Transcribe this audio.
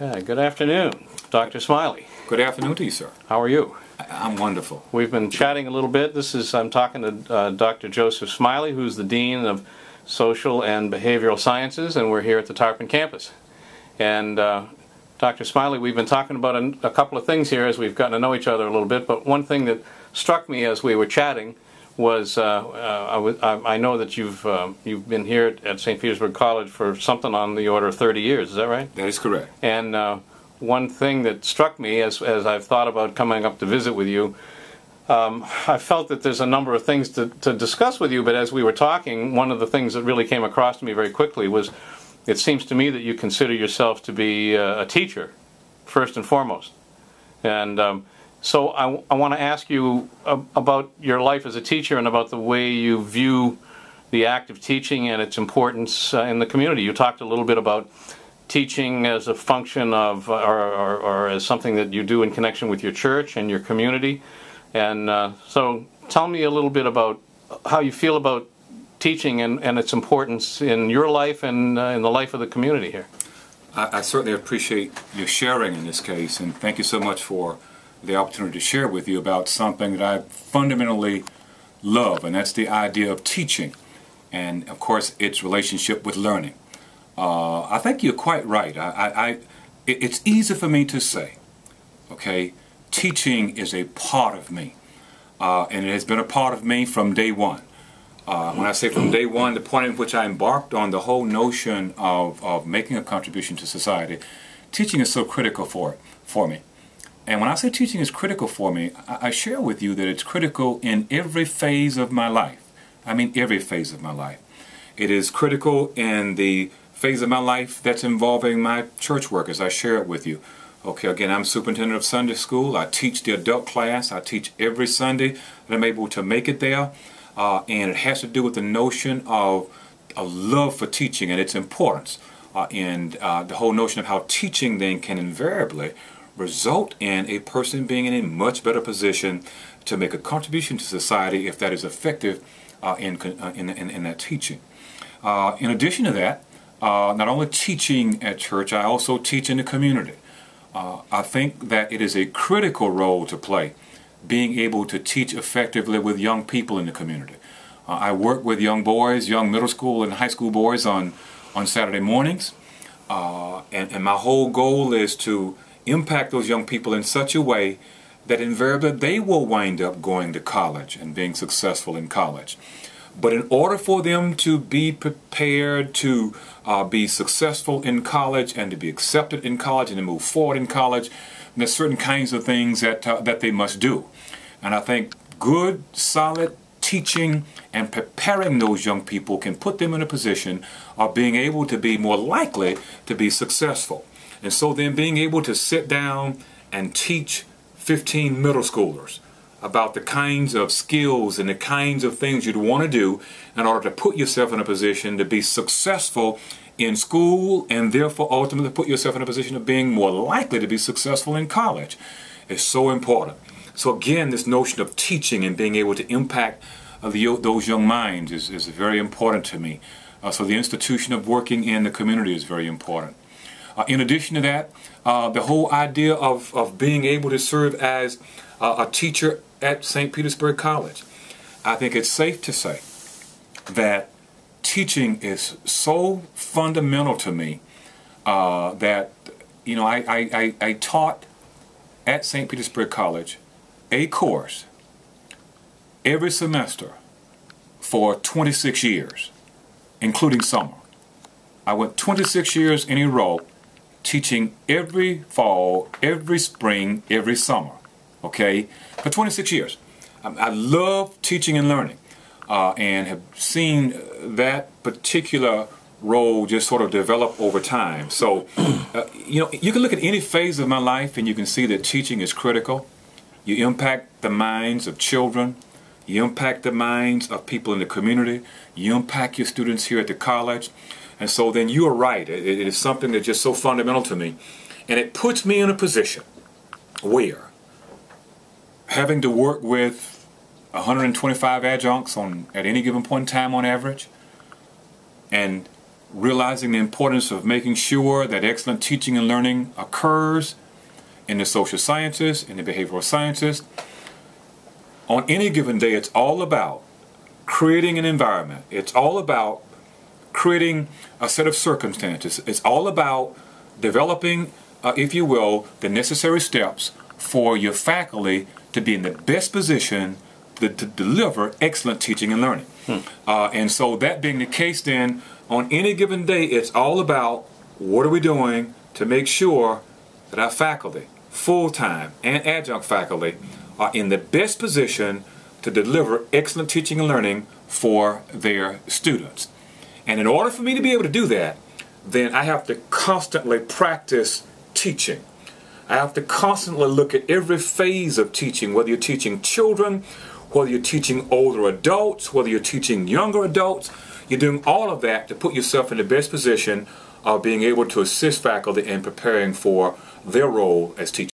Okay, good afternoon, Dr. Smiley. Good afternoon to you, sir. How are you? I'm wonderful. We've been chatting a little bit. I'm talking to Dr. Joseph Smiley, who's the Dean of Social and Behavioral Sciences, and we're here at the Tarpon campus. And Dr. Smiley, we've been talking about a couple of things here as we've gotten to know each other a little bit, but one thing that struck me as we were chatting was I know that you've been here at St. Petersburg College for something on the order of 30 years. Is that right? That is correct. And one thing that struck me as I've thought about coming up to visit with you, I felt that there's a number of things to discuss with you, but as we were talking, one of the things that really came across to me very quickly was it seems to me that you consider yourself to be a teacher, first and foremost. And so I want to ask you about your life as a teacher and about the way you view the act of teaching and its importance in the community. You talked a little bit about teaching as a function of, or as something that you do in connection with your church and your community. And so tell me a little bit about how you feel about teaching and its importance in your life and in the life of the community here. I certainly appreciate your sharing in this case, and thank you so much for the opportunity to share with you about something that I fundamentally love, and that's the idea of teaching and, of course, its relationship with learning. I think you're quite right. It's easy for me to say, okay, teaching is a part of me, and it has been a part of me from day one. When I say from day one, the point in which I embarked on the whole notion of making a contribution to society, teaching is so critical for me. And when I say teaching is critical for me, I share with you that it's critical in every phase of my life. I mean every phase of my life. It is critical in the phase of my life that's involving my church work, as I share it with you. Okay, again, I'm superintendent of Sunday school. I teach the adult class. I teach every Sunday that I'm able to make it there. And it has to do with the notion of a love for teaching and its importance. And the whole notion of how teaching then can invariably result in a person being in a much better position to make a contribution to society if that is effective in that teaching. In addition to that, not only teaching at church, I also teach in the community. I think that it is a critical role to play, being able to teach effectively with young people in the community. I work with young boys, young middle school and high school boys on Saturday mornings, and my whole goal is to impact those young people in such a way that invariably they will wind up going to college and being successful in college. But in order for them to be prepared to be successful in college and to be accepted in college and to move forward in college, there's certain kinds of things that they must do. And I think good, solid teaching and preparing those young people can put them in a position of being able to be more likely to be successful. And so then being able to sit down and teach 15 middle schoolers about the kinds of skills and the kinds of things you'd want to do in order to put yourself in a position to be successful in school and therefore ultimately put yourself in a position of being more likely to be successful in college is so important. So again, this notion of teaching and being able to impact those young minds is very important to me. So the institution of working in the community is very important. In addition to that, the whole idea of being able to serve as a teacher at St. Petersburg College. I think it's safe to say that teaching is so fundamental to me that, you know, I taught at St. Petersburg College a course every semester for 26 years, including summer. I went 26 years in a row teaching every fall, every spring, every summer, okay, for 26 years. I love teaching and learning and have seen that particular role just sort of develop over time. So, you know, you can look at any phase of my life and you can see that teaching is critical. You impact the minds of children. You impact the minds of people in the community. You impact your students here at the college. And so then you are right. It is something that's just so fundamental to me. And it puts me in a position where having to work with 125 adjuncts at any given point in time on average, and realizing the importance of making sure that excellent teaching and learning occurs in the social sciences, in the behavioral sciences. On any given day, it's all about creating an environment. It's all about creating a set of circumstances. It's all about developing, if you will, the necessary steps for your faculty to be in the best position to deliver excellent teaching and learning. And so that being the case, then, on any given day, it's all about what are we doing to make sure that our faculty, full-time and adjunct faculty, are in the best position to deliver excellent teaching and learning for their students. And in order for me to be able to do that, then I have to constantly practice teaching. I have to constantly look at every phase of teaching, whether you're teaching children, whether you're teaching older adults, whether you're teaching younger adults. You're doing all of that to put yourself in the best position of being able to assist faculty in preparing for their role as teachers.